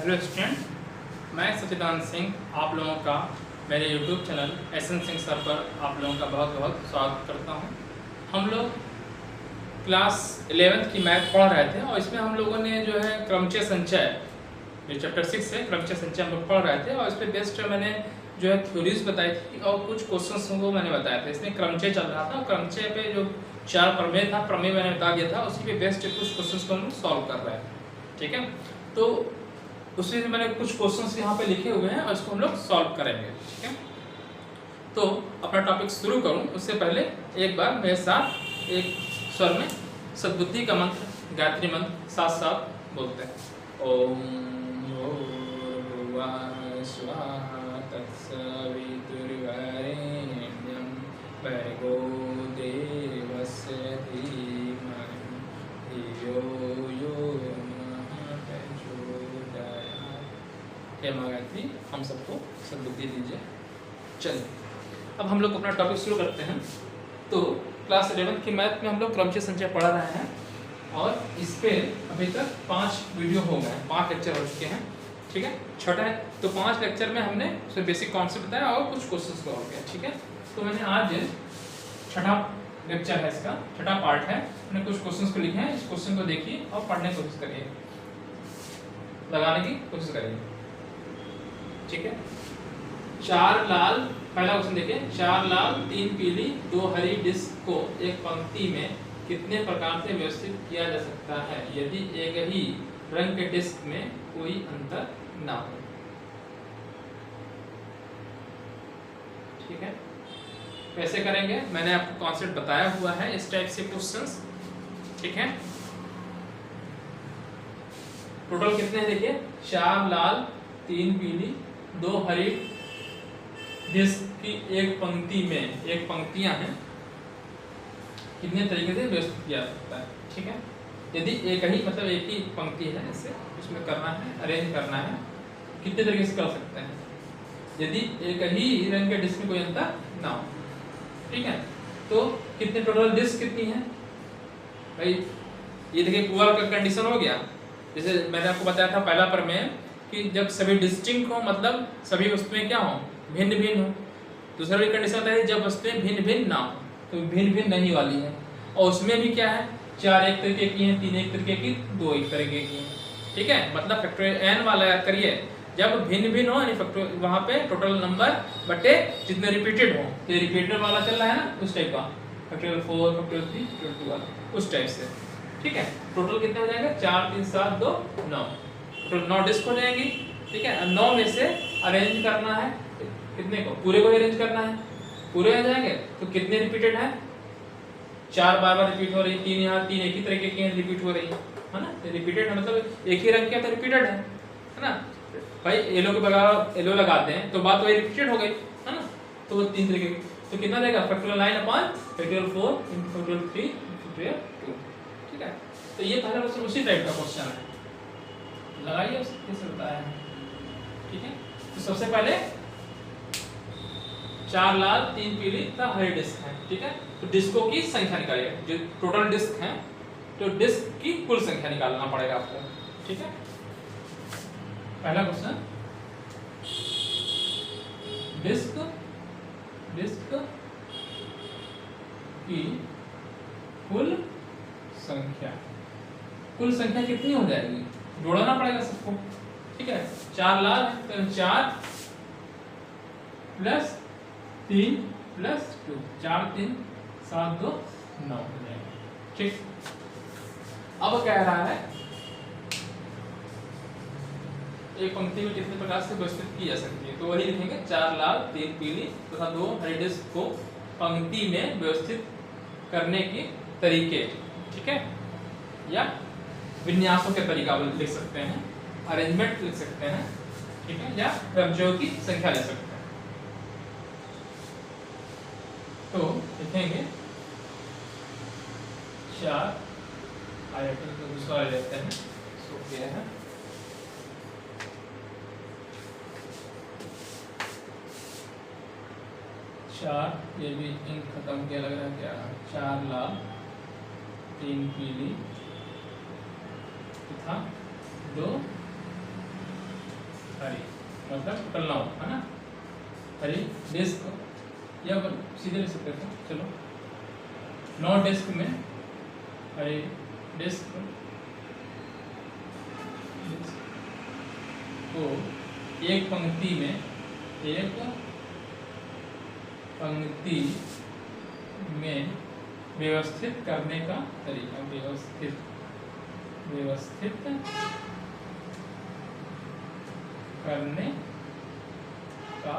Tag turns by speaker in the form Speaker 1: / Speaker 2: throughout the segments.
Speaker 1: Hello student, मैं सचिदानंद सिंह आप लोगों का मेरे YouTube channel S N Singh sir पर आप लोगों का बहुत बहुत स्वागत करता हूं। हम लोग क्लास 11th की मैथ पढ़ रहे थे और इसमें हम लोगों ने जो है क्रमचय संचय, जो चैप्टर 6 है क्रमचय संचय हम लोग पढ़ रहे थे और इस पर बेस्ट मैंने जो है थ्योरीज बताई थी और कुछ क्वेश्चन को मैंने बताया था। इसमें क्रमचय चल रहा था और क्रमचय पे जो 4 प्रमेय था, प्रमेय मैंने बता दिया था, उसी पे बेस्ट कुछ क्वेश्चन को हम सॉल्व कर रहे हैं। ठीक है, तो उसी में मैंने कुछ क्वेश्चंस यहाँ पे लिखे हुए हैं और इसको हम लोग सॉल्व करेंगे। ठीक है, तो अपना टॉपिक शुरू करूँ उससे पहले एक बार मेरे साथ एक स्वर में सद्बुद्धि का मंत्र, गायत्री मंत्र साथ साथ बोलते हैं। ओम भूर्भुवः स्वः तत्सवितुर्वरेण्यं भर्गो देवस्य धीमहि धियो यो गायत्री हम सबको सद्बुद्धि दीजिए। चलिए अब हम लोग अपना टॉपिक शुरू करते हैं। तो क्लास 11th की मैथ में हम लोग क्रमचय संचय पढ़ा रहे हैं और इस पे अभी तक 5 वीडियो हो गए हैं, 5 लेक्चर हो चुके हैं। ठीक है, छठा है तो 5 लेक्चर में हमने उसमें बेसिक कॉन्सेप्ट बताया और कुछ क्वेश्चंस को हो गया। ठीक है, तो मैंने आज छठा लेक्चर है, इसका छठा पार्ट है, मैंने कुछ क्वेश्चंस को लिखे हैं। इस क्वेश्चन को देखिए और पढ़ने की कोशिश करिए, लगाने की कोशिश करिए। ठीक है, 4 लाल, पहला क्वेश्चन देखिए, 4 लाल 3 पीली 2 हरी डिस्क को एक पंक्ति में कितने प्रकार से व्यवस्थित किया जा सकता है यदि एक ही रंग के डिस्क में कोई अंतर ना हो। ठीक है, कैसे करेंगे मैंने आपको कॉन्सेप्ट बताया हुआ है, इस टाइप से क्वेश्चंस। ठीक है, टोटल कितने हैं देखिए, 4 लाल 3 पीली 2 हरी डिस्क की एक पंक्ति में, एक पंक्तियां हैं, कितने तरीके से व्यवस्थित किया जा सकता है। ठीक है, यदि एक ही मतलब एक ही पंक्ति है, इसे उसमें करना है, अरेंज करना है, कितने तरीके से कर सकते हैं यदि एक ही रंग के डिस्क में कोई अंतर ना हो। ठीक है, तो कितने टोटल डिस्क कितनी है भाई, ये देखिए पुअर का कंडीशन हो गया। जैसे मैंने आपको बताया था पहला प्रमेय कि जब सभी डिस्टिंक्ट हो, मतलब सभी वस्तुएं क्या हो, भिन्न भिन्न हो। दूसरा भी कंडीशन होता है जब वस्तुएं भिन्न भिन्न ना हो, तो भिन्न भिन्न नहीं वाली है। और उसमें भी क्या है, 4 एक तरीके की हैं, 3 एक तरीके की, 2 एक तरीके की हैं। ठीक है, मतलब फैक्टोरियल n वाला याद करिए, जब भिन्न भिन्न हो यानी फैक्टोरियल वहां पे टोटल नंबर बटे जितने रिपीटेड हो, ये रिपीटेड वाला चल रहा है ना, उस टाइप का फैक्टोरियल 4 फैक्टोरियल 3 फैक्टोरियल 2 वाला, उस टाइप से। ठीक है, टोटल कितना हो जाएगा, 4 3 7 2 9, टोटल 9 डिस्क हो जाएगी। ठीक है, 9 में से अरेंज करना है, कितने को, पूरे को अरेंज करना है, पूरे आ जाएंगे तो कितने रिपीटेड है, 4 बार-बार रिपीट हो रही, 3 यहाँ 3 एक ही तरीके की रिपीट हो रही है ना, रिपीटेड है मतलब एक ही रंग के तो रिपीटेड है ना भाई। येलो के बगैर येलो लगाते हैं तो बात वही रिपीटेड हो गई है ना, तो वो 3 तरीके की, तो कितना देगा, factorial 9 upon factorial 4 into factorial 3 factorial 2। ठीक है, तो ये पहला क्वेश्चन उसी टाइप का क्वेश्चन है, लगाइए उसे कैसे बताया है। ठीक है, तो सबसे पहले 4 लाल 3 पीली तथा हरी डिस्क है। ठीक है, तो डिस्कों की संख्या निकालिए, जो टोटल डिस्क है तो डिस्क की कुल संख्या निकालना पड़ेगा आपको। ठीक है, पहला क्वेश्चन, डिस्क की कुल संख्या कितनी हो जाएगी, जोड़ना पड़ेगा सबको। ठीक है, 4 लाल तो 4 प्लस 3 प्लस 2, 4 3 7 2 9 हो जाएगा। ठीक, अब कह रहा है एक पंक्ति में कितने प्रकार से व्यवस्थित की जा सकती है, तो वही लिखेंगे, 4 लाल 3 पीली तथा 2 हरी डिस्क को पंक्ति में व्यवस्थित करने के तरीके। ठीक है, या विन्यासों के तरीका लिख सकते हैं, अरेंजमेंट लिख सकते हैं। ठीक है, या क्रमचयों की संख्या ले सकते हैं। तो लिखेंगे 4 आयतन को दूसरा ले लेते हैं, इसको क्या है, चार, ये भी इन खत्म किया, लग रहा है क्या, 4 लाल 3 पीली तथा 2 हरी, मतलब टोटल 9 है ना। हरी डिस्क, या सीधे लिख सकते थे, चलो 9 डिस्क में हरी डिस्क को एक पंक्ति में व्यवस्थित करने का तरीका, व्यवस्थित करने का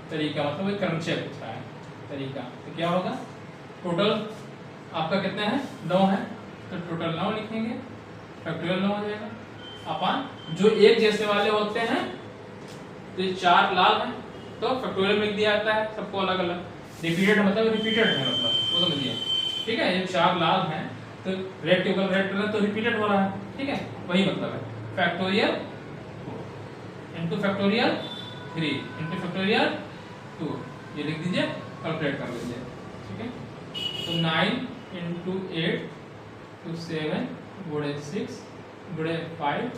Speaker 1: तरीका, मतलब एक क्रमशः पूछा है तरीका। तो क्या होगा, टोटल आपका कितना है, 9 है, तो टोटल 9 लिखेंगे, फैक्टोरियल 9 हो जाएगा। अपन जो एक जैसे वाले होते हैं, तो ये 4 लाल हैं तो फैक्टोरियल में लिख दिया जाता है सबको अलग अलग। रिपीटेड मतलब रिपीटेड है, मतलब वो समझिए, ठीक है। ये 4 लाल हैं तो रेड के ऊपर रेड कलर तो रिपीटेड हो रहा है, ठीक है, वही मतलब है। Factorial 4 into factorial 3 into factorial 2, ये लिख दीजिए, कैलकुलेट कर लीजिए, ठीक है। तो 9 इनटू 8 तो 7 गुणे 6 गुणे 5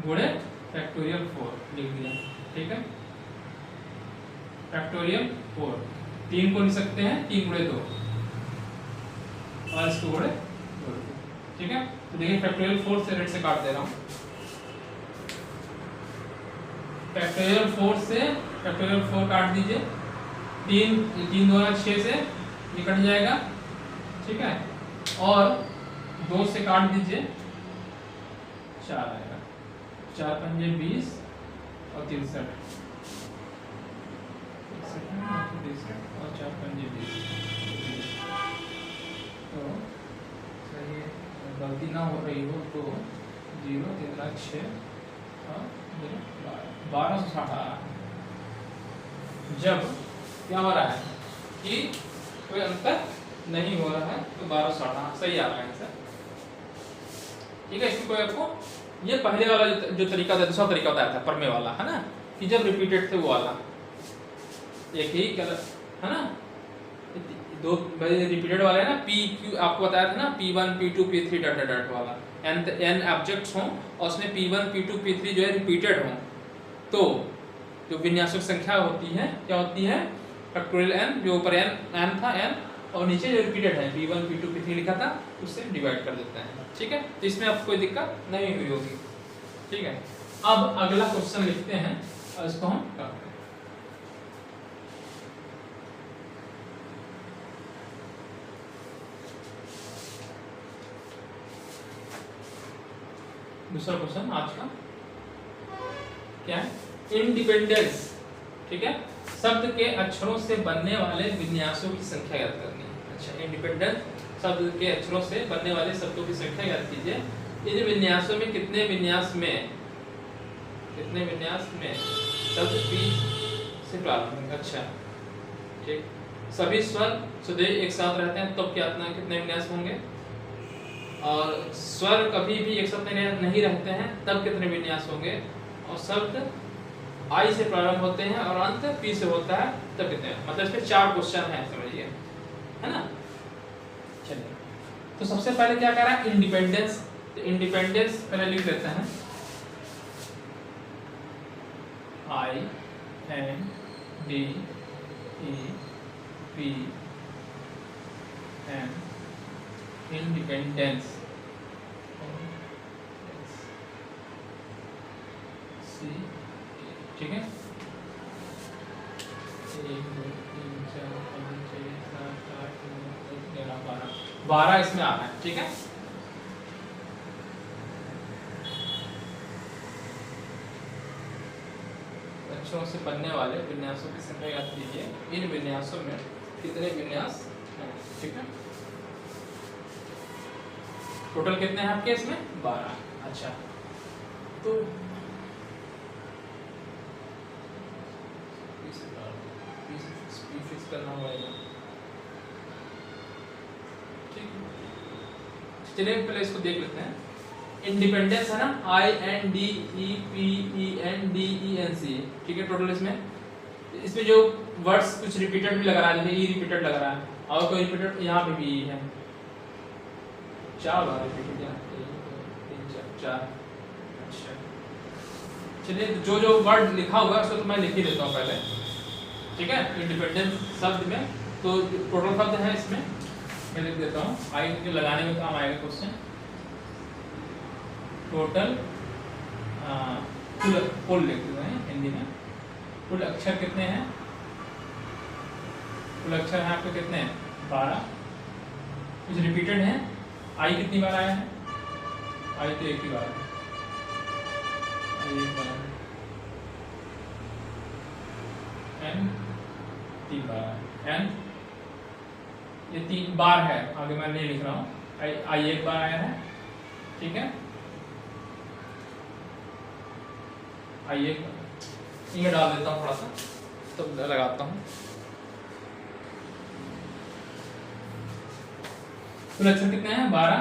Speaker 1: गुणे फैक्टोरियल 4 लिख दिया, ठीक है। फैक्टोरियल 4 3 को लिख सकते हैं 3 गुणे 2 और इसको गुणे 2, ठीक है। तो देखिए फैक्टोरियल 4 से रेड से काट दे रहा हूं। फैक्टोरियल 4 से फैक्टोरियल 4 काट दीजिए, 3 2 6 से ये कट जाएगा, ठीक है। और 2 से काट दीजिए, 4 आएगा, 4 पंजे 20 और 63 और 4 पंजे 20। तो चलिए गलती ना हो रही हो तो 0 3 6 और 1260 आ रहा है। जब क्या हो रहा है कि कोई अंतर नहीं हो रहा है तो 1260 सही आ रहा है आंसर, ठीक है। इसमें कोई आपको ये पहले वाला जो तरीका था, दूसरा तरीका बताया था परमे वाला, है ना, कि जब रिपीटेड थे वो वाला एक ही कलर, है ना। 2 रिपीटेड वाला है ना, पी क्यू आपको बताया था ना, P1 P2 P3 dot dot वाला, n ऑब्जेक्ट्स हों और उसमें P1 P2 P3 जो है रिपीटेड हों, तो जो विन्यासक संख्या होती है क्या होती है, फैक्टोरियल n, जो ऊपर n था n और नीचे जो रिपीटेड है P1 P2 P3 लिखा था उससे डिवाइड कर देते हैं, ठीक है। तो इसमें आपको कोई दिक्कत नहीं हुई होगी, ठीक है। अब अगला क्वेश्चन लिखते हैं और इसको हम करते हैं। दूसरा क्वेश्चन आज का क्या है, इंडिपेंडेंस, ठीक है। शब्द के अक्षरों से बनने वाले विन्यासों की संख्या याद करनी है। अच्छा, इंडिपेंडेंस शब्द के अक्षरों से बनने वाले शब्दों की संख्या याद कीजिए। इन विन्यासों में कितने विन्यास में शब्द पी से प्रारंभ, अच्छा, ठीक। सभी स्वर सदैव एक साथ रहते हैं तब क्या कितने विन्यास होंगे, और स्वर कभी भी एक साथ नहीं रहते हैं तब कितने विन्यास होंगे, और शब्द आई से प्रारंभ होते हैं और अंत पी से होता है तब कितने, मतलब इसमें 4 क्वेश्चन है, समझिए, है ना। चलिए, तो सबसे पहले क्या कह रहा है, इंडिपेंडेंस। तो इंडिपेंडेंस पहले लिख लेते हैं, I N D E P N, independence, ठीक है। 1 2 3 4 5 6 7 8 9 10 11 12 इसमें आ रहा है, ठीक है। अक्षरों से बनने वाले विन्यासों की संख्या याद कीजिए। इन विन्यासों में कितने विन्यास हैं, ठीक है। टोटल कितने हैं आपके इसमें, 12। अच्छा, तो फिक्स करना होगा, ठीक। चलिए पहले इसको देख लेते हैं। इंडिपेंडेंस है ना, INDEPENDENC, ठीक है। टोटल इसमें जो वर्ड्स कुछ रिपीटेड भी लग रहा है, जैसे ई रिपीटेड लग रहा है, और कोई रिपीटेड यहाँ पे भी है, 4 बार रिपीटेड, 1 2 3 4 4। अच्छा, चलिए जो जो वर्ड लिखा हुआ है उसको तो मैं लिख ही देता हूँ पहले, ठीक है। इंडिपेंडेंस शब्द में तो टोटल शब्द है इसमें, मैं लिख देता हूँ, आई के लगाने में काम आएगा क्वेश्चन। टोटल कुल लिख देते हैं हिंदी में। कुल अक्षर कितने हैं? कुल अक्षर हैं आपके कितने हैं? 12। कुछ रिपीटेड है। आई कितनी बार आया है? आई तो एक ही बार है, आई एक बार। एन 3 बार है। एन ये 3 बार है, आगे मैं नहीं लिख रहा हूँ। आई एक बार आया है, ठीक है। आई एक ये डाल देता हूँ थोड़ा सा, तो लगाता हूँ। कुल अक्षर कितने हैं? 12,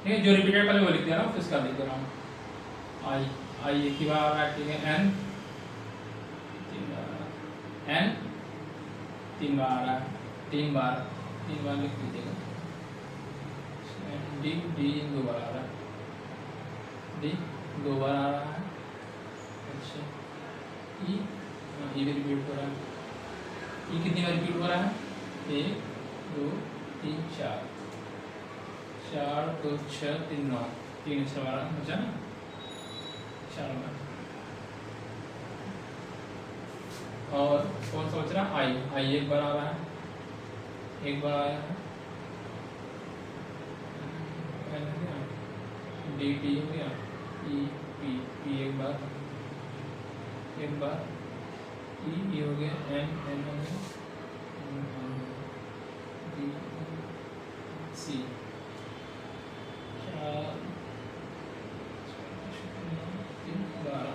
Speaker 1: ठीक है। जो रिपीटेड पहले वो लिख दे रहा हूँ, फिर इसका लिख दे रहा हूँ। आई एक ही बार आ रहा है, ठीक है। एन 3 बार, एन 3 बार आ रहा है, 3 बार लिख लीजिएगा। डी 2 बार आ रहा है, डी 2 बार आ रहा है। अच्छा, ई भी रिपीट हो रहा है। ई कितनी बार रिपीट हो रहा है? 1 2 3 4, 4 2 6 3 9, 3 6 12 बचा ना, 4 बार। और कौन सा बच रहा? आई एक बार आ रहा है, एक बार आया है। डी हो गया, ई पी एक बार, ई हो गया, एन हो गया, डी सी, 4 3 12,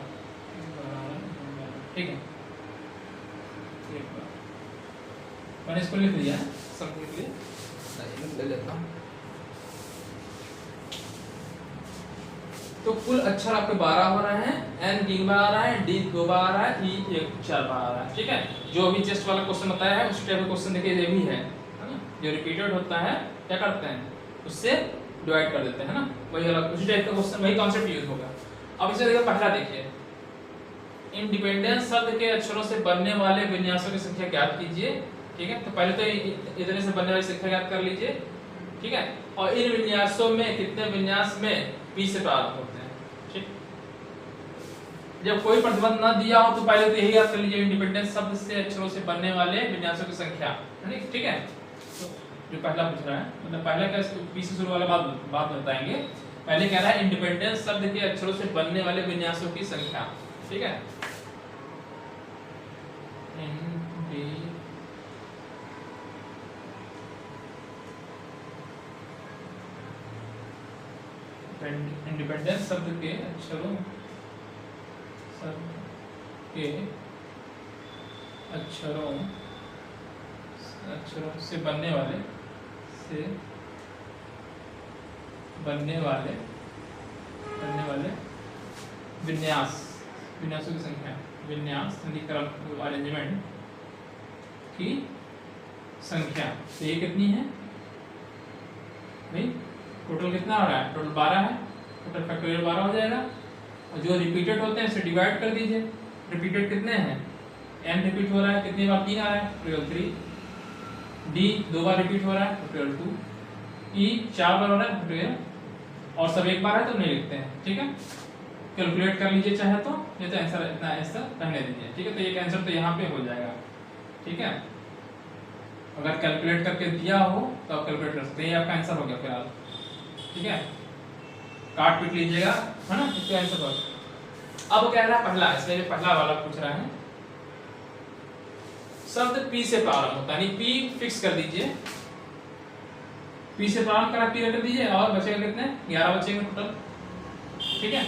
Speaker 1: ठीक है। एक बार मैंने इसको लिख लिया है, सब लिख लिया, ले लेता हूँ। तो कुल अक्षर आपके 12 हो रहे हैं, एन 3 बार आ रहा है, डी 2 बार आ रहा है, ई 4 बार आ रहा है, ठीक है। जो अभी टेस्ट वाला क्वेश्चन बताया है उस टाइप का क्वेश्चन देखिए ये भी है ना। जो रिपीटेड होता है क्या करते हैं, उससे डिवाइड कर देते हैं ना, वही अलग उसी टाइप का क्वेश्चन, वही कॉन्सेप्ट यूज होगा। अब इसे देखिए, पहला देखिए, इंडिपेंडेंस शब्द के अक्षरों से बनने वाले विन्यासों की संख्या ज्ञात कीजिए, ठीक है। तो पहले तो इतने से बनने वाली संख्या ज्ञात कर लीजिए, ठीक है। और इन विन्यासों में कितने विन्यास में पी से प्रारंभ होते हैं, ठीक। जब कोई प्रतिबंध न दिया हो तो पहले तो यही याद कर लीजिए, इंडिपेंडेंस शब्द से अक्षरों से बनने वाले विन्यासों की संख्या, ठीक है। तो जो पहला पूछ रहा है, मतलब पहला क्या, पी से शुरू वाला बात बताएंगे। पहले कह रहा है इंडिपेंडेंस शब्द के अक्षरों से बनने वाले विन्यासों की संख्या, ठीक है। इंडिपेंडेंस शब्द के अक्षरों से बनने वाले विन्यासों की संख्या, विन्यास क्रम अरेंजमेंट की संख्या। तो ये कितनी है भाई? टोटल कितना आ रहा है? टोटल 12 है, टोटल फैक्टोरियल 12 हो जाएगा। और जो रिपीटेड होते हैं इसे डिवाइड कर दीजिए। रिपीटेड कितने हैं? n रिपीट हो रहा है, कितनी बार? 3 आ रहा है, टोटल 3। d 2 बार रिपीट हो रहा है, टोटल 2। e 4 बार हो रहा है, टोटल, और सब एक बार है तो नहीं लिखते हैं, ठीक है। कैलकुलेट कर लीजिए चाहे तो, ये तो आंसर इतना आंसर रहने दीजिए, ठीक है। तो ये आंसर तो यहाँ पे हो जाएगा, ठीक है। अगर कैलकुलेट करके दिया हो तो आप कैलकुलेट कर सकते हैं। ये आपका आंसर हो गया फिलहाल, ठीक है। काट पीट लीजिएगा, है ना, इसका आंसर हो। अब कह रहा है पहला, इसलिए पहला वाला पूछ रहा है, शब्द पी से प्रारंभ होता है, पी फिक्स कर दीजिए, पी से प्रारंभ करा, पी रख दीजिए, और बचेगा कितने? 11 बचेंगे टोटल, ठीक है।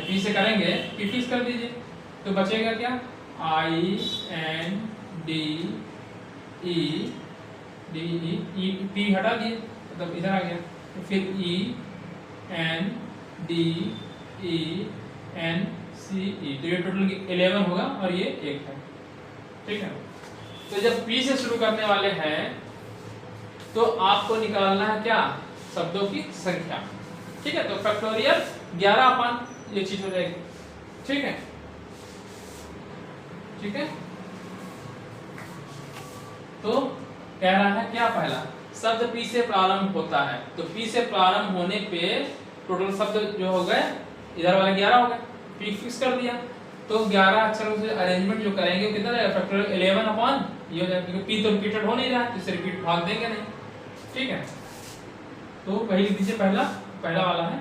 Speaker 1: पी से करेंगे, पी फिक्स कर दीजिए, तो बचेगा क्या? I N D E, P हटा दिए, मतलब इधर आ गया, तो फिर E N D E N C E, तो ये टोटल 11 होगा और ये 1 है, ठीक है। तो जब पी से शुरू करने वाले हैं तो आपको निकालना है क्या? शब्दों की संख्या, ठीक है। तो फैक्टोरियल 11 अपन ये चीज हो जाएगी। ठीक है, ठीक है। तो कह रहा है क्या, पहला शब्द पी से प्रारंभ होता है, तो पी से प्रारंभ होने पे टोटल शब्द जो हो गए इधर वाले 11 हो गए, पी फिक्स कर दिया। तो 11 अक्षरों से अरेंजमेंट जो करेंगे कितना जाएगा, फैक्टोरियल 11 अपॉन ये हो जाएगा, क्योंकि पी तो रिपीटेड हो नहीं रहा है, इससे रिपीट भाग देंगे नहीं। ठीक है, तो वही लिख दीजिए, पहला वाला है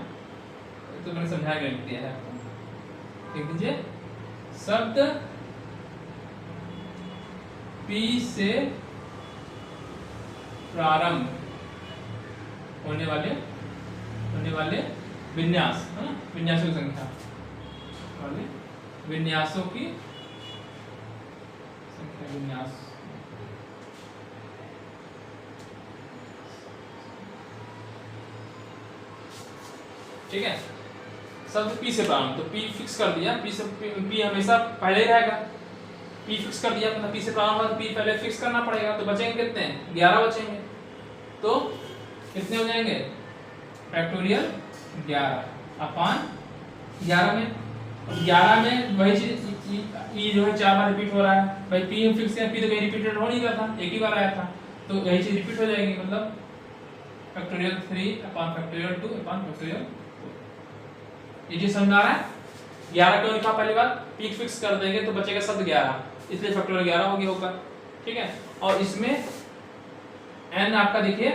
Speaker 1: तो मैंने समझा के लिख दिया है आपको। लिख दीजिए शब्द पी से प्रारंभ होने वाले विन्यास, है ना, विन्यासों की संख्या वाले विन्यासों की संख्या, विन्यास ठीक है। शब्द पी से प्रारंभ, तो पी फिक्स कर दिया, पी हमेशा पहले ही रहेगा, पी फिक्स कर दिया, मतलब पी से प्रारंभ होगा तो पी पहले फिक्स करना पड़ेगा। तो बचेंगे कितने, 11 बचेंगे। तो कितने हो जाएंगे, फैक्टोरियल 11 अपॉन 11 में, 11 में वही चीज ई जो है 4 बार रिपीट हो रहा है, भाई पी फिक्स है, पी तो कहीं रिपीटेड हो नहीं रहा था, एक ही बार आया था, तो यही चीज रिपीट हो जाएगी, मतलब factorial 3 upon factorial 2 upon factorial 4। ये चीज समझ आ रहा है। 11 क्यों लिखा, पहली बात पी फिक्स कर देंगे तो बचेगा शब्द 11, इसलिए फैक्टोरियल 11 हो गया ऊपर। ठीक है, और इसमें n आपका देखिए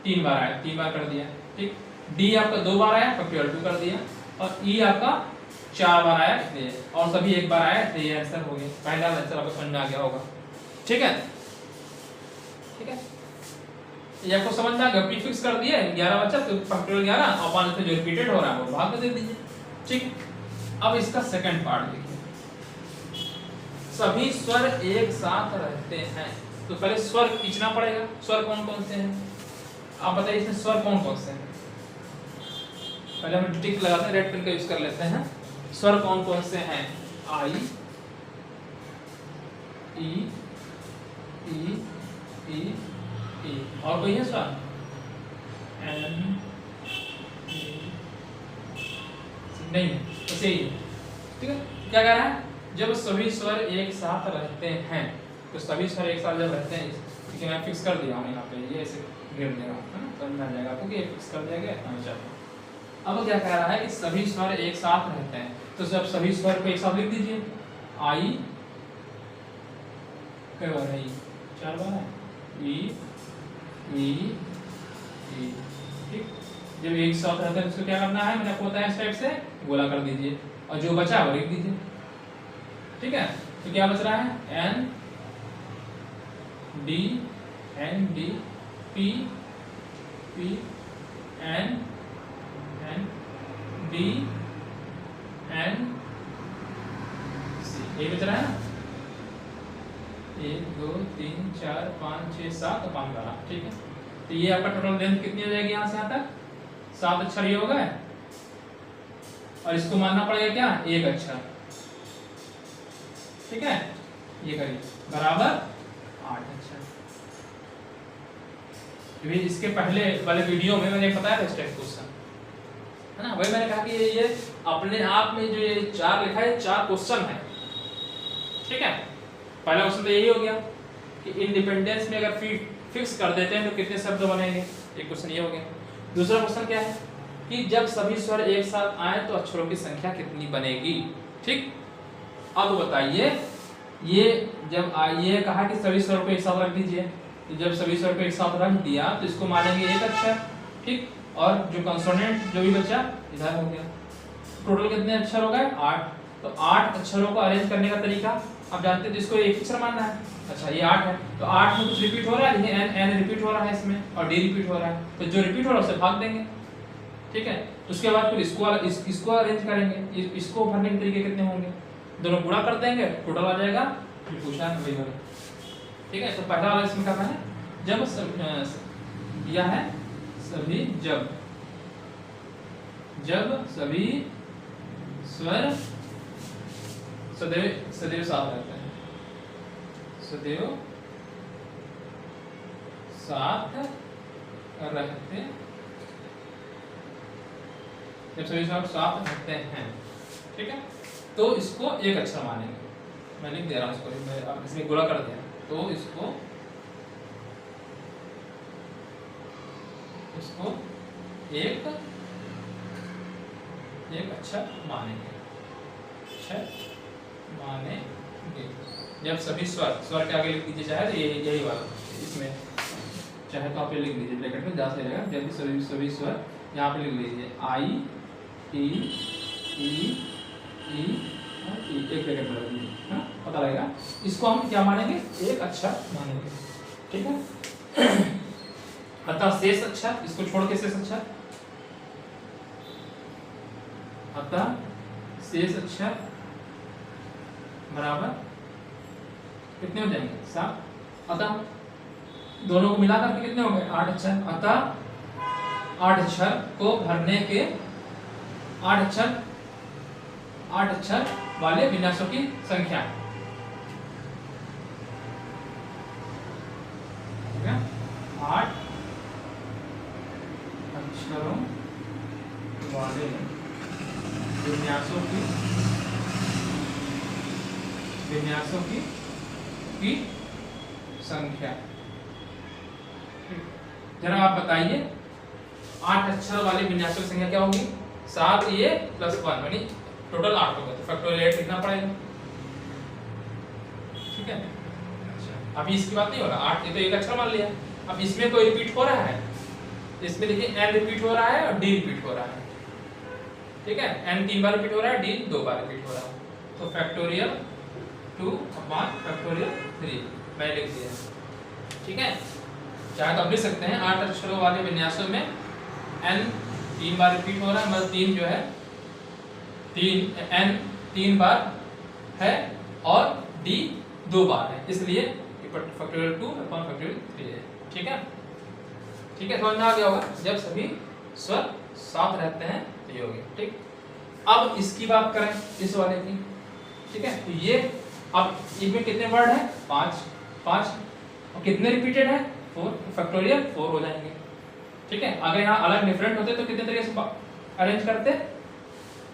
Speaker 1: 3 बार आया, 3 बार कर दिया। ठीक, d आपका 2 बार आया, फैक्टोरियल 2 कर दिया, और e आपका 4 बार आया इसलिए, और सभी 1 बार आया इसलिए ये आंसर हो गया। पहला आंसर आपको समझ में आ गया होगा। ठीक है, ठीक है, ये आपको समझ में आ गया। पी फिक्स कर दिए, 11 बचा तो फैक्टोरियल 11 और 5 जो रिपीटेड हो रहा है वो भाग में दे दीजिए। ठीक, अब इसका सेकंड पार्ट देखिए, सभी स्वर एक साथ रहते हैं, तो पहले स्वर खींचना पड़ेगा। स्वर कौन कौन से हैं, आप बताइए इसमें स्वर कौन कौन से हैं। पहले हम टिक लगाते हैं, रेड पेन का यूज कर लेते हैं। स्वर कौन कौन से हैं, आई, ई, ई, ई, ई, और कोई है स्वर, एन, नहीं, बस यही है। ठीक है, क्या कह रहा है, जब सभी स्वर एक साथ रहते हैं, तो सभी स्वर एक साथ जब रहते हैं, ठीक है, मैं फिक्स कर दिया हूँ यहाँ पे, ये ऐसे गिर देगा, है ना, समझ में आ जाएगा आपको कि ये फिक्स कर दिया गया हमेशा। अब क्या कह रहा है कि सभी स्वर एक साथ रहते हैं, तो जब सभी स्वर को एक साथ लिख दीजिए। आई कई बार है, 4 बार है, ई, ई, ई। ठीक, जब एक साथ रहता है तो उसको क्या करना है, मैंने आपको बताया इस टाइप से गोला कर दीजिए, और जो बचा वो लिख दीजिए। ठीक है, तो क्या बच रहा है, N D, N D, P, P, N, N D, N C, ये बच रहा है ना, 1 2 3 4 5 6 7 और 5 12। ठीक है, तो ये आपका टोटल लेंथ कितनी हो जाएगी, यहाँ से यहाँ तक 7 अक्षर ये हो गए, और इसको मानना पड़ेगा क्या, 1 अक्षर। ठीक है, ये करिए बराबर 8 अक्षर। क्योंकि इसके पहले वाले वीडियो में मैंने बताया था स्टेप क्वेश्चन, है ना, वही मैंने कहा कि ये अपने आप में जो ये 4 लिखा है 4 क्वेश्चन है। ठीक है, पहला क्वेश्चन तो यही हो गया कि इंडिपेंडेंस में अगर फिक्स कर देते हैं तो कितने शब्द बनेंगे, एक क्वेश्चन ये हो गया। दूसरा क्वेश्चन क्या है कि जब सभी स्वर एक साथ आए तो अक्षरों की संख्या कितनी बनेगी। ठीक, अब बताइए, ये जब ये कहा कि सभी स्वर को एक साथ रख दीजिए, तो जब सभी स्वर को एक साथ रख दिया तो इसको मानेंगे 1 अक्षर। ठीक, और जो कंसोनेंट जो भी बचा इधर हो गया। टोटल कितने अक्षर हो गए, 8। तो 8 अक्षरों को अरेंज करने का तरीका आप जानते हैं, जिसको एक अक्षर मानना है। अच्छा, ये 8 है, तो 8 में कुछ रिपीट हो रहा है, देखिए एन रिपीट हो रहा है इसमें, और डी रिपीट हो रहा है, तो जो रिपीट हो रहा है उसे भाग देंगे। ठीक है, उसके बाद फिर इसको अरेंज करेंगे, इसको भरने के तरीके कितने होंगे, दोनों गुणा कर देंगे, टोटल आ जाएगा, फिर पूछा है वही वाला। ठीक है, तो पहला वाला इसमें करना है, जब दिया है सभी जब सभी स्वर सदैव साथ रहते हैं, सदैव साथ रहते जब सभी स्वर साथ रहते हैं, ठीक है, तो इसको एक अक्षर मानेंगे। मैं लिख दे रहा हूँ इसको, मैं अब इसमें गुणा कर दिया, तो इसको एक अक्षर मानेंगे, अक्षर मानेंगे। जब सभी स्वर के आगे लिख दीजिए, चाहे तो यही वाला, इसमें चाहे तो आप ये लिख दीजिए ब्रैकेट में, ज़्यादा सही रहेगा। जब भी सभी स्वर यहाँ पे लिख लीजिए, आई टी ई और ई, एक ब्रैकेट में लग दीजिए, हाँ, पता लगेगा। इसको हम क्या मानेंगे, एक अक्षर मानेंगे, ठीक है। अतः शेष अक्षर, इसको छोड़ के शेष अक्षर, अतः शेष अक्षर बराबर कितने हो जाएंगे, 7। अतः दोनों को मिलाकर के कितने हो गए, 8 अक्षर। अतः 8 अक्षर को भरने के 8 अक्षर वाले विन्यासों की संख्या, ठीक है, 8 अक्षरों वाले विन्यासों की संख्या। जरा आप बताइए 8 अक्षर वाले विन्यासों की संख्या क्या होगी, 7 ये प्लस 1 यानी टोटल 8 होगा, तो फैक्टोरियल 8 लिखना पड़ेगा, ठीक है। अच्छा, अभी इसकी बात नहीं हो रहा, 8 ये तो एक अक्षर मान लिया। अब इसमें कोई रिपीट हो रहा है, इसमें देखिए n रिपीट हो रहा है और d रिपीट हो रहा है, ठीक है। n 3 बार रिपीट हो रहा है, d 2 बार रिपीट हो रहा है, तो फैक्टोरियल 2 अपॉन फैक्टोरियल 3 मैं लिख दिया, ठीक है। चाहे तो आप लिख सकते हैं 8 अक्षरों वाले विन्यासों में n 3 बार रिपीट हो रहा है, मतलब 3 जो है n 3 बार है और d 2 बार है, इसलिए फैक्टोरियल 2 अपॉन फैक्टोरियल 3 है, ठीक है। ठीक है, समझ में आ गया होगा। जब सभी स्वर साथ रहते हैं तो ये हो गया, ठीक। अब इसकी बात करें, इस वाले की, ठीक है। तो ये अब इसमें कितने वर्ड है, 5 और कितने रिपीटेड है, 4, फैक्टोरियल 4 हो जाएंगे, ठीक है। अगर यहाँ अलग डिफरेंट होते तो कितने तरीके से अरेंज करते,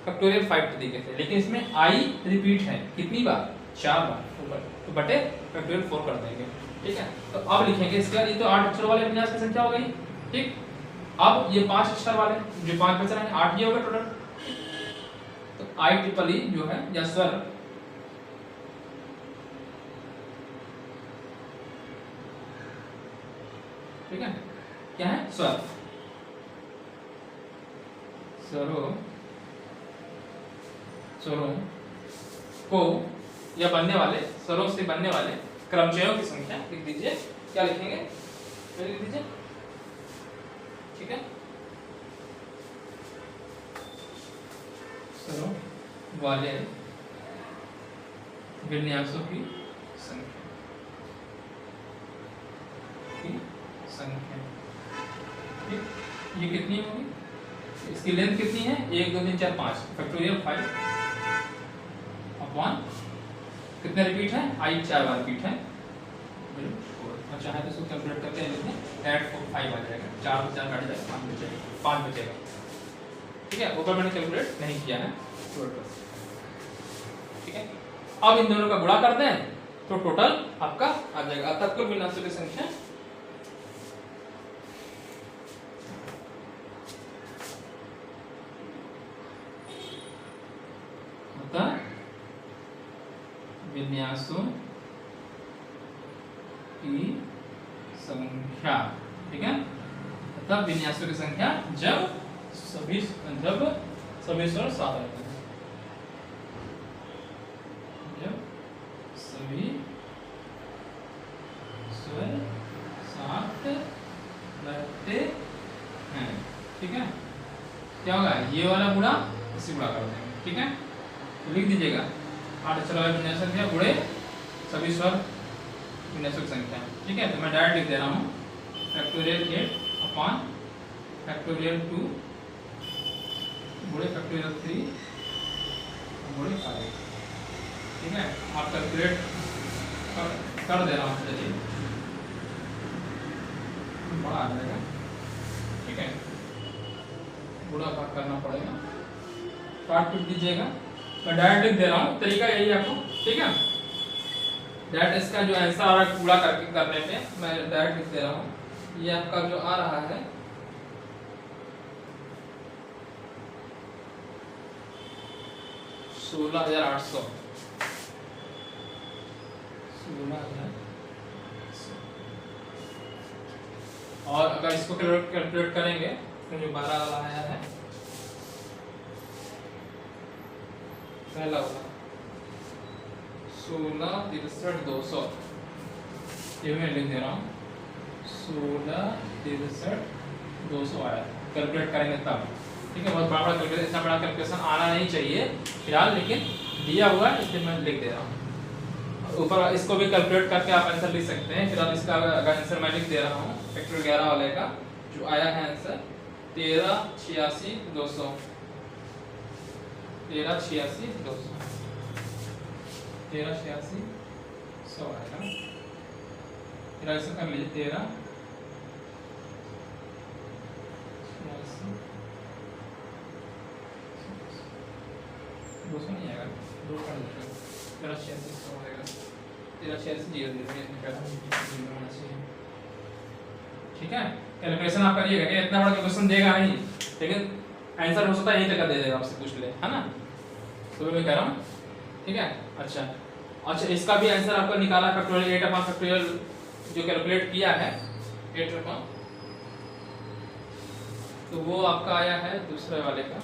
Speaker 1: फैक्टोरियल 5 तरीके से, लेकिन इसमें आई रिपीट है कितनी बार, 4 बार, तो बटे फैक्टोरियल 4 कर देंगे, ठीक है। तो अब लिखेंगे इसके बाद, ये तो 8 अक्षर वाले विन्यास की संख्या हो गई, ठीक। अब ये 5 अक्षर वाले जो 5 बच रहे हैं, 8 ये हो गए टोटल। तो IEEE जो है या स्वर, ठीक है, क्या है, स्वर, स्वरों को या बनने वाले, स्वरों से बनने वाले क्रमचयों की संख्या लिख दीजिए। क्या लिखेंगे, लिख दीजिए, ठीक है। स्वरों वाले विन्यासों की संख्या, ये कितनी होगी, इसकी लेंथ कितनी है, 1 2 3 4 5, फैक्टोरियल 5 अपॉन कितने रिपीट है, आई 4 बार रिपीट है, और चाहे तो इसको कैलकुलेट करते हैं, लिखते हैं ऐड 5 आ जाएगा, 4 से 4 काट जाएगा, 5 बचेगा, ठीक है। ऊपर मैंने कैलकुलेट नहीं किया है, ठीक है। अब इन दोनों का गुणा करते हैं तो टोटल आपका आ जाएगा। अतः कुल विन्यासों की संख्या विन्यासों की संख्या, ठीक है। तब विन्यासों की संख्या जब सभी स्वर साथ रहते हैं, जब सभी स्वर साथ रहते हैं, ठीक है। क्या होगा, ये वाला गुणा इसी गुणा कर देंगे, ठीक है। तो लिख दीजिएगा 8 अक्षर वाले विन्यास संख्या गुणे सभी स्वर विन्यासों की संख्या, ठीक है। तो मैं डायरेक्ट लिख दे रहा हूँ फैक्टोरियल 8 अपॉन फैक्टोरियल 2 गुणे फैक्टोरियल 3 गुणे 5, ठीक है। आप कैलकुलेट कर दे रहा हूँ, चलिए बड़ा आ जाएगा, ठीक है। गुणा भाग करना पड़ेगा, काट पीट दीजिएगा। मैं डायरेक्ट लिख दे रहा हूँ, तरीका यही है आपको, ठीक है। डायरेक्ट इसका जो आंसर आ रहा है गुणा करके करने पे मैं डायरेक्ट लिख दे रहा हूँ। ये आपका जो आ रहा है 16,800, 16,800। और अगर इसको कैलकुलेट करेंगे तो जो 12 वाला आया है पहला वाला 16,63,200, ये मैं लिख दे रहा हूँ 16,63,200 आया, कैलकुलेट करेंगे तब, ठीक है। बहुत बड़ा कैलकुलेशन, इतना बड़ा कैलकुलेशन आना नहीं चाहिए फिलहाल, लेकिन दिया हुआ है इसलिए मैं लिख दे रहा हूँ। ऊपर इसको भी कैलकुलेट करके आप आंसर लिख सकते हैं। फिलहाल इसका अगर आंसर मैं लिख दे रहा हूँ फैक्टर 11 वाले का जो आया है आंसर 13,86,200, 13,86,200, 13,86,100 आएगा। फिर ऐसा कर लीजिए 13,86,200 नहीं आएगा, 2 कर लीजिए, 13,86,100 आएगा, 13,86,000 ठीक है। कैलकुलेशन आप करिएगा कि इतना बड़ा क्वेश्चन देगा नहीं, लेकिन आंसर हो सकता है यही तक दे देगा, आपसे पूछ ले, है ना। तो मैं कह रहा हूँ, ठीक है। अच्छा, इसका भी आंसर आपका निकाला फैक्टोरियल 8 अपॉन फैक्टोरियल जो कैलकुलेट किया है 8 अपॉन, तो वो आपका आया है दूसरे वाले का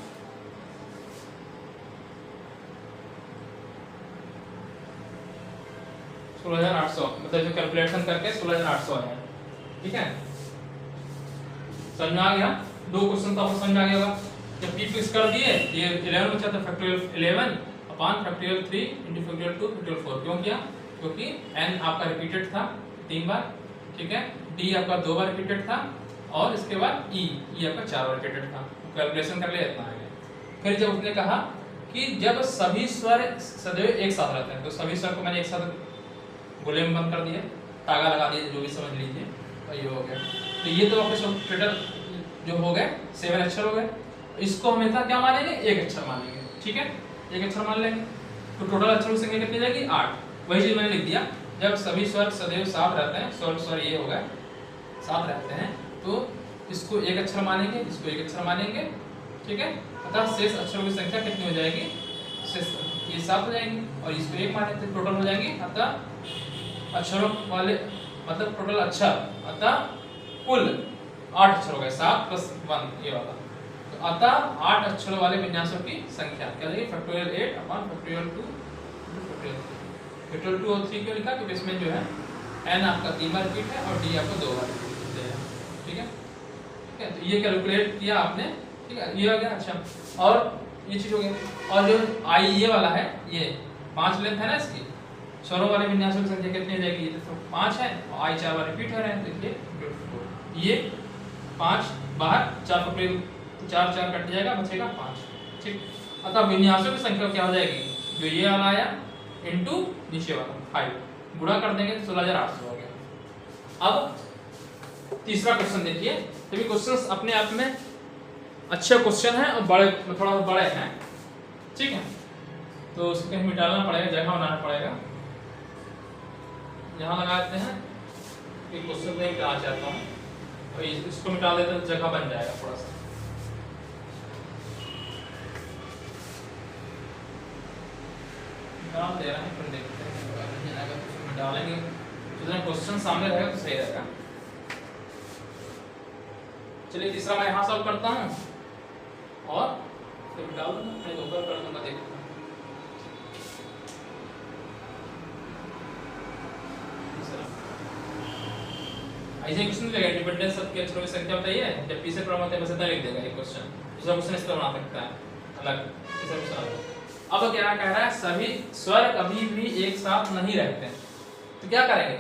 Speaker 1: 16,800, मतलब जो कैलकुलेशन करके 16,800 आया, ठीक है। समझ में आ गया? 2 क्वेश्चन तो आपको समझ में आ गया होगा। जब p फिक्स कर दिए, ये 11 बचा था factorial 11 upon factorial 3 into factorial 2 factorial 4, क्यों किया? क्योंकि n आपका रिपीटेड था 3 बार, ठीक है। d आपका 2 बार रिपीटेड था और इसके बाद e आपका 4 बार रिपीटेड था। कैलकुलेशन कर लिया, इतना आ गया। फिर जब उसने कहा कि जब सभी स्वर सदैव एक साथ रहते हैं, तो सभी स्वर को मैंने एक साथ गोले में बंद कर दिया, तागा लगा दिया, जो भी समझ लीजिए, और ये हो गया। तो ये तो आपके सब टोटल जो हो गए 7 अक्षर हो गए। इसको हमेशा क्या मानेंगे? एक अक्षर मानेंगे, ठीक है, एक अक्षर मान लेंगे। तो टोटल अक्षर की संख्या कितनी जाएगी? 8। वही चीज मैंने लिख दिया, जब सभी स्वर सदैव साथ रहते हैं, स्वर ये हो गए साथ रहते हैं, तो इसको एक अक्षर मानेंगे, इसको एक अक्षर मानेंगे, ठीक है। अतः शेष अक्षरों की संख्या कितनी हो जाएगी? शेष ये 7 हो जाएंगे, और इसको 1 माने तो टोटल हो जाएंगी। अतः अक्षरों वाले मतलब टोटल अक्षर, अतः कुल 8 अक्षर हो गए, 7 + 1 ये वाला। तो अतः 8 अक्षरों वाले विन्यासों की संख्या क्या होगी? Factorial 8 upon factorial 2 factorial 3। Factorial 2 और 3 क्यों लिखा? क्योंकि इसमें जो है n आपका 3 बार रिपीट है और d आपका 2 बार रिपीट है, ठीक है। ठीक है, तो ये कैलकुलेट किया आपने, ठीक है, ये हो गया। अच्छा, और ये चीज हो गई। और जो i ये वाला है, ये 5 लेंथ है ना इसकी, स्वरों वाले विन्यासों की संख्या कितनी हो जाएगी? ये तो 5 है और i 4 बार रिपीट हो रहे हैं, तो ये 5 बाहर 4 फैक्टोरियल 4 कट जाएगा, बचेगा 5, ठीक। अतः विन्यासों की संख्या क्या हो जाएगी? जो ये वाला आया इनटू नीचे वाला 5, गुणा कर देंगे तो 16,800 हो गया। अब तीसरा क्वेश्चन देखिए। तो ये क्वेश्चंस अपने आप में अच्छे क्वेश्चन हैं और बड़े, थोड़ा बड़े हैं, ठीक है। तो उसको कहीं मिटाना पड़ेगा, जगह बनाना पड़ेगा। यहाँ लगा देते हैं, ये क्वेश्चन में क्या चाहता हूँ, और इसको मिटा देते तो जगह बन जाएगा थोड़ा सा। डाल दे रहे हैं, फिर देखते हैं अगर इसमें डालेंगे तो क्वेश्चन सामने रहेगा तो सही रहेगा। चलिए तीसरा मैं यहाँ सॉल्व करता हूँ और फिर डाल दूंगा, मैं ऊपर कर दूंगा, देखते हैं। ऐसे क्वेश्चन लगेगा, डिपेंडेंस सबके अक्षरों की संख्या बताइए, जब पी से प्रॉब्लम होता है बस इतना लिख देगा ये क्वेश्चन। दूसरा क्वेश्चन इस तरह बना सकता है अलग, तीसरा क्वेश्चन। अब क्या कह रहा है? सभी स्वर कभी भी एक साथ नहीं रहते हैं, तो क्या करेंगे?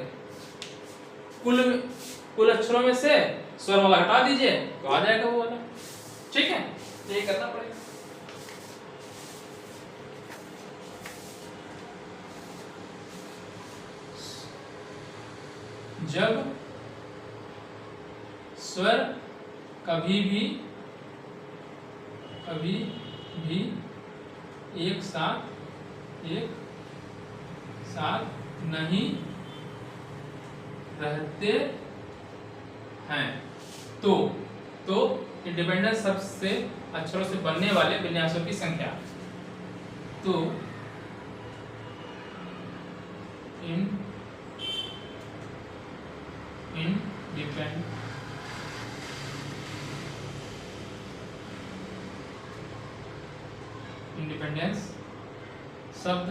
Speaker 1: कुल अक्षरों में से स्वर वाला हटा दीजिए तो आ जाएगा वो वाला, ठीक है। तो ये करना पड़ेगा। जब स्वर कभी भी कभी भी एक साथ नहीं रहते हैं। तो इंडिपेंडेंट शब्द से अक्षरों से बनने वाले विन्यासों की संख्या। तो इंडिपेंडेंस शब्द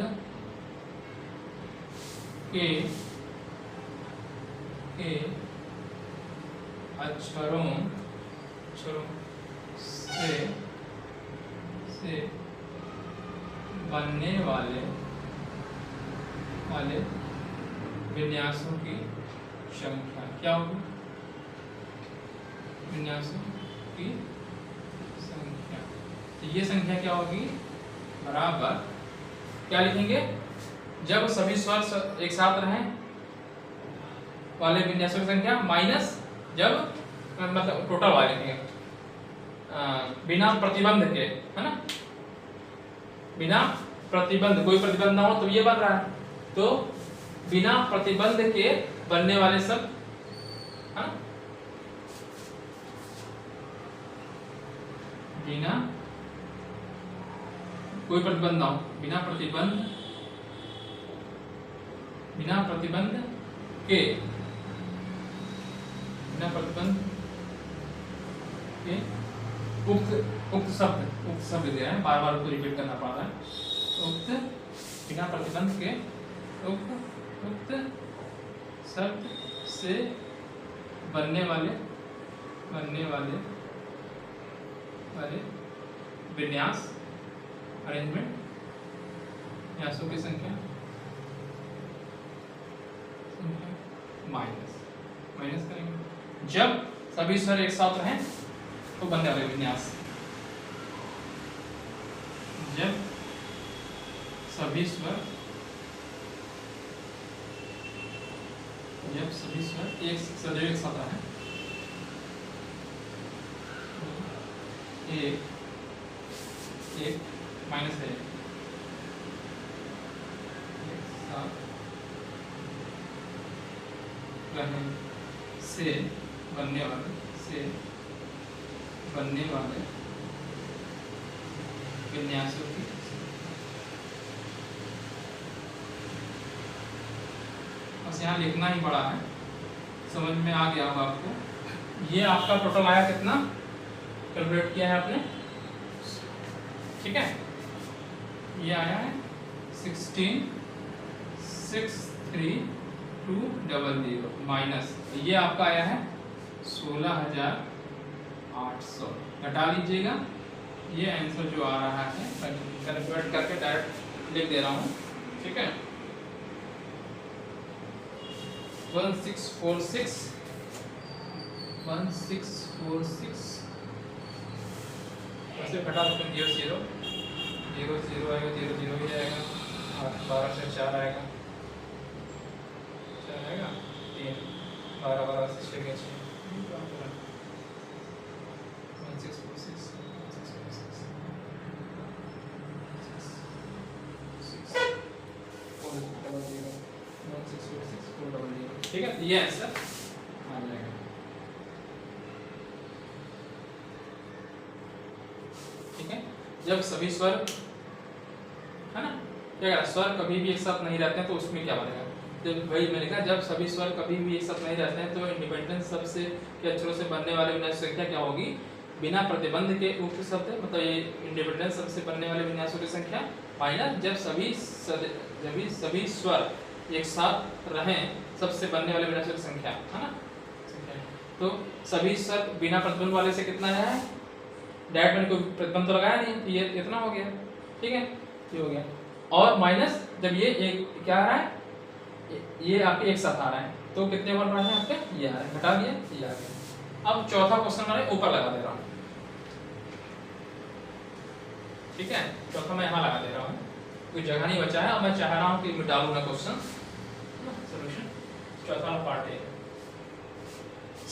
Speaker 1: के अक्षरों से बनने वाले विन्यासों की संख्या क्या होगी? विन्यासों की संख्या। तो ये संख्या क्या होगी? बराबर क्या लिखेंगे? जब सभी स्वर एक साथ रहें वाले विन्यासों की संख्या माइनस जब मतलब टोटल वाले लिखेंगे बिना प्रतिबंध के, है ना? बिना प्रतिबंध, कोई प्रतिबंध ना हो तो ये बन रहा है। तो बिना प्रतिबंध के बनने वाले सब, है ना? बिना कोई प्रतिबंध ना हो, बिना प्रतिबंध के उक्त शब्द दे रहे हैं, बार बार उसको रिपीट करना पड़ रहा है। बिना प्रतिबंध के उक्त शब्द से बनने वाले विन्यास अरेंजमेंट विन्यासों की संख्या माइनस करेंगे। जब सभी स्वर एक साथ रहें तो बनने वाले विन्यास। जब सभी स्वर एक साथ रहें, एक माइनस है, से बनने वाले विन्यासों की बस यहाँ लिखना ही पड़ा है, समझ में आ गया होगा आपको। ये आपका टोटल आया कितना, कैलकुलेट किया है आपने, ठीक है? ये आया है 16,63200 माइनस ये आपका आया है 16,800। घटा लीजिएगा, ये आंसर जो आ रहा है कैलकुलेट करके डायरेक्ट लिख दे रहा हूँ, ठीक है? 1646 ऐसे घटा सकते हैं। 0 आएगा, 0 ही आएगा, 12 से 4 आएगा, 4 आएगा, 3 12 से 6 के 6 1646 ठीक है? ये आंसर आ जाएगा। ठीक है? जब सभी स्वर, है ना, क्या स्वर कभी भी एक साथ नहीं रहते हैं तो उसमें क्या बनेगा? जब भाई मैंने कहा जब सभी स्वर कभी भी एक साथ नहीं रहते हैं तो इंडिपेंडेंट शब्द से के अक्षरों से बनने वाले विन्यास संख्या क्या होगी? बिना प्रतिबंध के उक्त शब्द, मतलब ये इंडिपेंडेंट शब्द से बनने वाले विन्यासों की संख्या माइनस जब सभी स्वर एक साथ रहें सबसे बनने वाले विन्यासों की संख्या, है ना? तो सभी स्वर बिना प्रतिबंध वाले से कितना है? डायरेक्ट मैंने कोई प्रतिबंध तो लगाया नहीं, ये इतना हो गया, ठीक है? ये हो गया। और माइनस जब ये एक क्या आ रहा है, ये आपके एक साथ आ रहा है तो कितने बन रहे हैं आपके? ये आ रहा है, घटा दिया, ये आ गया। अब चौथा क्वेश्चन मैंने ऊपर लगा दे रहा हूँ, ठीक है? चौथा मैं यहाँ लगा दे रहा हूँ, कोई जगह नहीं बचा है और मैं चाह रहा हूँ कि मैं डालूँ ना क्वेश्चन सॉल्यूशन। चौथा पार्ट है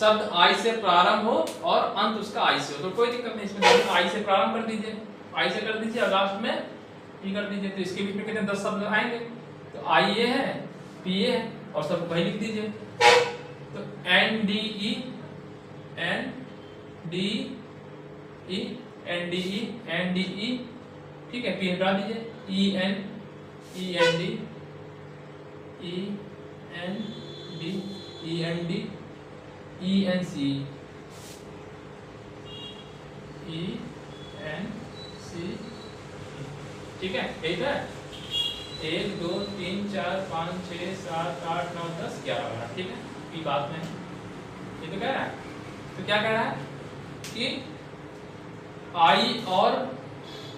Speaker 1: शब्द आई से प्रारंभ हो और अंत उसका आई से हो, तो कोई दिक्कत नहीं इसमें। आई से प्रारंभ कर दीजिए, आई से कर दीजिए और लास्ट में पी कर दीजिए, तो इसके बीच में कितने 10 शब्द आएंगे। तो आई ये है, पी ये है और सब वही लिख दीजिए। तो N D E, N D E, N D E, N D E, ठीक है, पी हटा दीजिए, E N D, E N D, E N D, E N D, E N C, E N C, ठीक है, यही तो है। 1 2 3 4 5 6 7 8 9 10 11 12, ठीक है, पी बात में ये तो कह रहा है। तो क्या कह रहा है कि आई और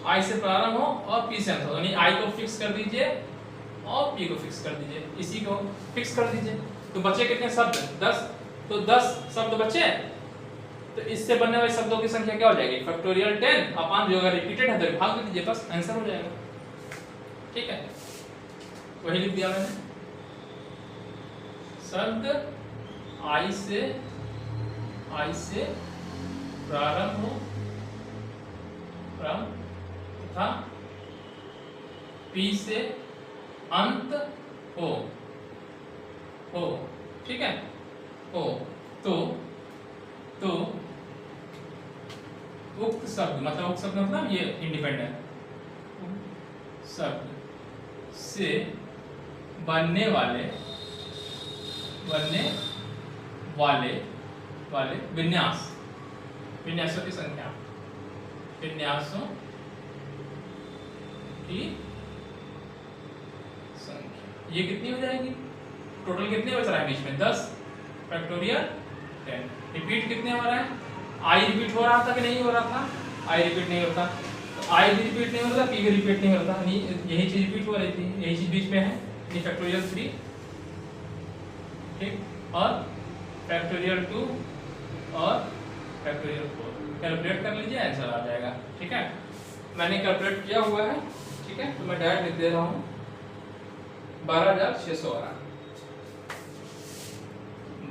Speaker 1: आई से प्रारंभ हो और पी से अंत हो, यानी आई को फिक्स कर दीजिए और पी को फिक्स कर दीजिए, इसी को फिक्स कर दीजिए। तो बचे कितने शब्द? 10। तो 10 शब्द बचे, तो इससे बनने वाले शब्दों की संख्या क्या हो जाएगी? फैक्टोरियल 10 अपॉन जो अगर रिपीटेड है तो भाग कर दीजिए, बस आंसर हो जाएगा। ठीक है, वही लिख दिया मैंने। शब्द आई से प्रारंभ हो तथा पी से अंत हो, ठीक है, हो तो उक्त शब्द मतलब ये इंडिपेंडेंट शब्द से बनने वाले विन्यासों की संख्या, विन्यासों की संख्या ये कितनी हो जाएगी? टोटल कितने बच रहा है बीच में? 10 फैक्टोरियल 10। रिपीट कितने हो रहा है? आई रिपीट हो रहा था कि नहीं हो रहा था? आई रिपीट नहीं होता, तो आई भी रिपीट नहीं होता, पी भी रिपीट नहीं होता, यही चीज रिपीट हो रही थी, यही चीज बीच में है, ये फैक्टोरियल 3, ठीक, और फैक्टोरियल 2 और फैक्टोरियल 4। कैलकुलेट कर लीजिए, आंसर आ जाएगा। ठीक है, मैंने कैलकुलेट किया हुआ है, ठीक है, तो मैं डायरेक्ट लिख दे रहा हूँ 12,612,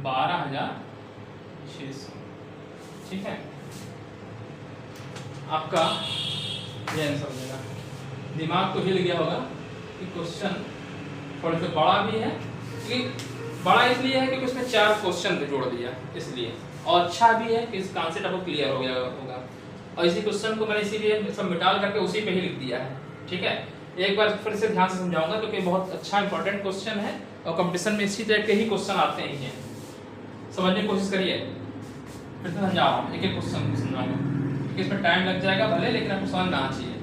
Speaker 1: 12,600, ठीक है, आपका ये आंसर देगा। दिमाग तो हिल गया होगा कि क्वेश्चन थोड़े से बड़ा भी है, कि बड़ा इसलिए है कि उसमें 4 क्वेश्चन जोड़ दिया इसलिए, और अच्छा भी है कि इस कॉन्सेप्ट आपको क्लियर हो गया होगा। और इसी क्वेश्चन को मैंने इसीलिए सब मिटाल करके उसी पे ही लिख दिया है। ठीक है, एक बार फिर से ध्यान से समझाऊंगा क्योंकि बहुत अच्छा इंपॉर्टेंट क्वेश्चन है और कंपटीशन में इसी टाइप के ही क्वेश्चन आते हैं। समझने की कोशिश करिए, फिर से समझा रहा हूँ, एक एक क्वेश्चन समझाऊंगा, क्योंकि इसमें टाइम लग जाएगा भले, लेकिन आपको समझ आना चाहिए।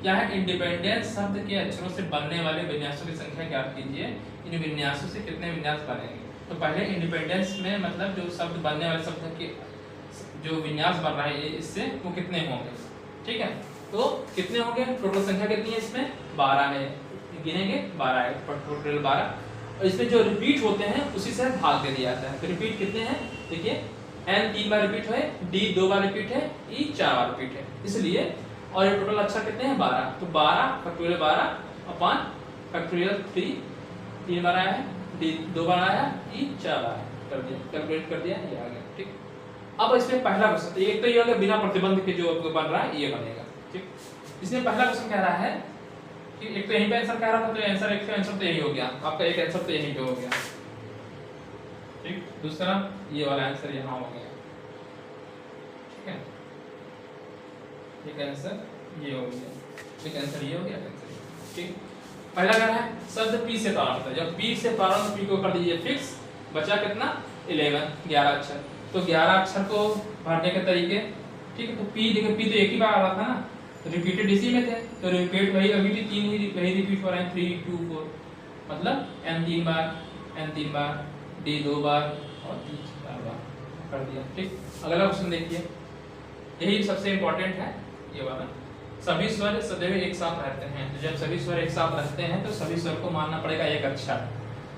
Speaker 1: क्या है? इंडिपेंडेंट शब्द के अक्षरों से बनने वाले विन्यासों की संख्या ज्ञात कीजिए। इन विन्यासों से कितने विन्यास बनेंगे? तो पहले इंडिपेंडेंस में मतलब जो शब्द बनने वाले शब्द के जो विन्यास बन रहा है इससे वो कितने होंगे। ठीक है, तो कितने होंगे? टोटल संख्या कितनी है इसमें? 12 है, गिनेंगे 12 है, टोटल 12। और इसमें जो रिपीट होते हैं उसी से भाग दे दिया जाता है। तो रिपीट कितने हैं? देखिए, n 3 बार रिपीट है, d 2 बार रिपीट है, e 4 बार रिपीट है, इसलिए। और ये टोटल अक्षर कितने हैं? 12। तो 12 फैक्टोरियल 12 अपॉन फैक्टोरियल 3 बार आया है, d 2 बार आया, e 4 बार कर दिया, कैलकुलेट कर दिया, ये आ गया। ठीक, अब इसमें पहला क्वेश्चन एक तो ये हो गया बिना प्रतिबंध के जो बन रहा है ये बनेगा। ठीक, इसमें पहला क्वेश्चन कह रहा है कि एक तो यहीं पे आंसर कह रहा था, तो आंसर एक आंसर तो यही हो गया, आपका एक आंसर तो यहीं पे हो गया। ठीक, दूसरा ये वाला आंसर यहाँ हो गया। ठीक है, एक आंसर ये हो गया, एक आंसर ये हो गया, ठीक। पहला क्या है? शब्द पी से प्रारंभ होता है, जब पी से प्रारंभ पी को कर दीजिए फिक्स, बचा कितना? 11 अक्षर। तो 11 अक्षर को भरने के तरीके, ठीक है, तो पी देखिए, पी तो एक ही बार आ रहा था ना, तो रिपीटेड इसी में थे, तो रिपीट वही अभी भी 3 ही वही रिपीट हो रहे हैं, 3 2 4, मतलब n 3 बार, d 2 बार और d 4 बार कर दिया। ठीक, अगला क्वेश्चन देखिए, यही सबसे इंपॉर्टेंट है ये वाला। सभी स्वर सदैव एक साथ रहते हैं, तो जब सभी स्वर एक साथ रहते हैं तो सभी स्वर को मानना पड़ेगा एक अक्षर।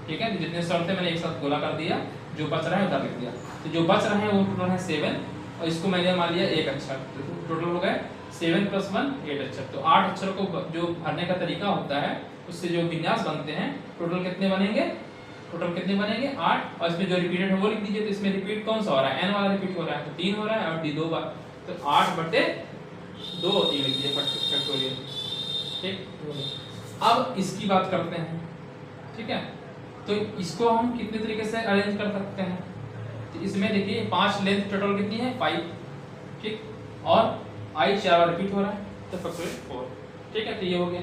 Speaker 1: ठीक है, जितने स्वर थे मैंने एक साथ गोला कर दिया, जो बच रहे हैं उधर लिख दिया। तो जो बच रहे हैं वो टोटल है 7, और इसको मैंने मान लिया एक अक्षर, तो टोटल हो गए 7 + 1 8 अक्षर। तो 8 अक्षर को जो भरने का तरीका होता है उससे जो विन्यास बनते हैं, टोटल कितने बनेंगे? टोटल कितने बनेंगे 8, और इसमें जो रिपीटेड है वो लिख दीजिए। तो इसमें रिपीट कौन सा हो रहा है, n वाला रिपीट हो रहा है, तो 3 हो रहा है, और d 2 बार, तो 8/2 ये लिख दिया फैक्टोरियल। ठीक, अब इसकी बात करते हैं। ठीक है, तो इसको हम कितने तरीके से अरेंज कर सकते हैं। तो इसमें देखिए 5 लेंथ टोटल कितनी है 5, ठीक, और i 4 बार रिपीट हो रहा है, तो फैक्टोरियल 4। ठीक है, तो ये हो गया।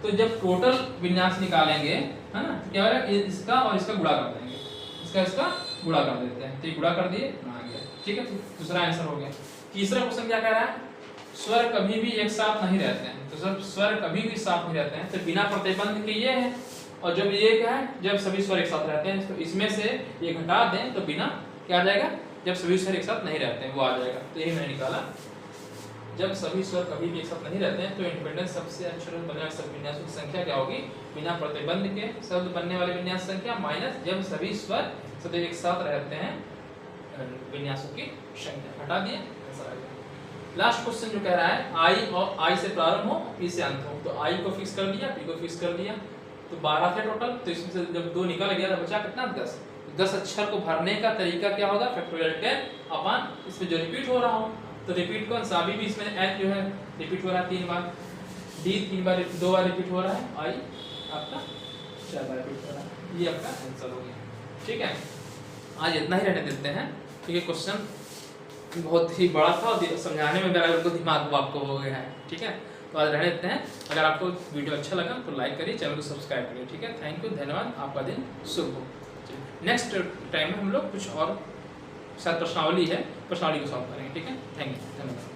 Speaker 1: तो जब टोटल विन्यास निकालेंगे, है ना, तो क्या होगा, इसका और इसका गुणा कर देंगे, इसका गुणा कर देते हैं, तो ये गुणा कर दिए, आ गया। ठीक है, तो दूसरा आंसर हो गया। तीसरा क्वेश्चन क्या कह रहा है, स्वर कभी भी एक साथ नहीं रहते हैं। तो जब स्वर कभी भी साथ नहीं रहते हैं तो बिना प्रतिबंध के ये है, और जब ये क्या है, जब सभी स्वर एक साथ रहते हैं, तो इसमें से ये घटा दें तो बिना क्या आ जाएगा, जब सभी स्वर एक साथ नहीं रहते हैं वो आ जाएगा। तो यही मैंने निकाला, जब सभी स्वर कभी भी एक साथ नहीं रहते हैं तो इंडिपेंडेंट सबसे अक्षर बनने वाले सब विन्यासों की संख्या क्या होगी, बिना प्रतिबंध के शब्द बनने वाले विन्यास संख्या माइनस जब सभी स्वर सदैव एक साथ रहते हैं विन्यासों की संख्या। हटा दिए, लास्ट क्वेश्चन जो कह रहा है आई और आई से प्रारंभ हो पी से अंत हो। तो आई को फिक्स कर दिया, पी को फिक्स कर दिया, तो 12 थे टोटल। तो इसमें से जब 2 निकल गया तो बचा कितना 10। 10 अक्षर को भरने का तरीका क्या होगा, फैक्टोरियल 10 अपन इसमें जो रिपीट हो रहा हो, तो रिपीट कौन सा, अभी भी इसमें एच जो है रिपीट हो रहा है 3 बार, डी 3 बार 2 बार रिपीट हो रहा है, आई आपका 4 बार रिपीट हो रहा है। ये आपका आंसर हो गया। ठीक है, आज इतना ही रहने देते हैं क्योंकि क्वेश्चन बहुत ही बड़ा था और समझाने में मेरा बिल्कुल दिमाग आपको हो गया है। ठीक है, तो आज रहने देते हैं। अगर आपको वीडियो अच्छा लगा तो लाइक करिए, चैनल को सब्सक्राइब करिए। ठीक है, थैंक यू, धन्यवाद, आपका दिन शुभ हो। नेक्स्ट टाइम में हम लोग कुछ और शायद प्रश्नावली है, प्रश्नावली को सॉल्व करेंगे। ठीक है, थैंक यू, धन्यवाद।